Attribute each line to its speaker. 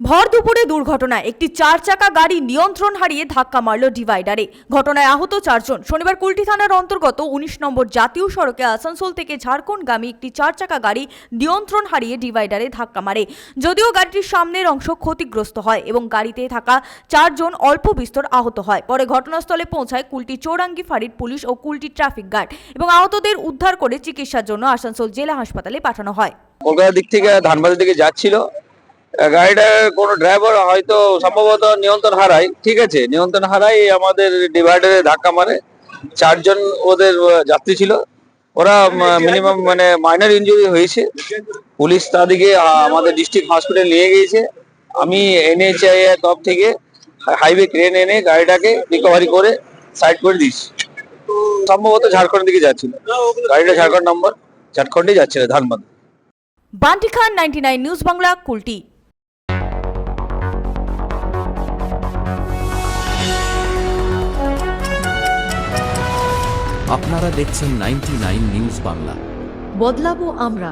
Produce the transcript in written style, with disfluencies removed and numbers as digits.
Speaker 1: ভর দুপুরে দুর্ঘটনা, একটি 4 চাকা গাড়ি নিয়ন্ত্রণ হারিয়ে ধাক্কা মারল ডিভাইডারে। ঘটনায় আহত 4 জন। শনিবার কুলটি থানার অন্তর্গত 19 নম্বর জাতীয় সড়কে আসানসোল থেকে ঝাড়খণ্ডগামী একটি 4 চাকা গাড়ি নিয়ন্ত্রণ হারিয়ে ডিভাইডারে ধাক্কা মারে। যদিও গাড়িটির সামনের অংশ ক্ষতিগ্রস্ত হয় এবং গাড়িতে থাকা 4 জন অল্প বিস্তর আহত হয়। পরে ঘটনাস্থলে পৌঁছায় কুলটি চৌরাঙ্গি ফাঁড়ির পুলিশ ও কুলটি ট্রাফিক গার্ড এবং আহতদের উদ্ধার করে চিকিৎসার জন্য আসানসোল জেলা হাসপাতালে পাঠানো হয়।
Speaker 2: কলকাতার দিক থেকে ধানবাদের দিকে যাচ্ছিল গাড়িটা, কোনো ড্রাইভার হয়তো সম্ভবত নিয়ন্ত্রণ হারায়। ঠিক আছে, নিয়ন্ত্রণ হারায় আমাদের ডিভাইডারে ধাক্কা মারে। 4 জন ওদের যাত্রী ছিল, ওরা মিনিমাম মাইনর ইনজুরি হয়েছে। পুলিশ তাদেরকে আমাদের ডিস্ট্রিক্ট হসপিটাল নিয়ে গিয়েছে। আমি NHAI এর তরফ থেকে হাইওয়ে ক্রেন এনে গাড়িটাকে রিকভারি করে সাইড করে দিয়েছি। সম্ভবত ঝাড়খণ্ডের দিকে যাচ্ছিল গাড়িটা, ঝাড়খণ্ড নম্বর, ঝাড়খণ্ডে যাচ্ছিল ধানবাদ।
Speaker 1: বান্টি খান, 99 নিউজ বাংলা, কুলটি।
Speaker 3: আপনারা দেখছেন 99 নিউজ বাংলা।
Speaker 4: বদলাবো আমরা।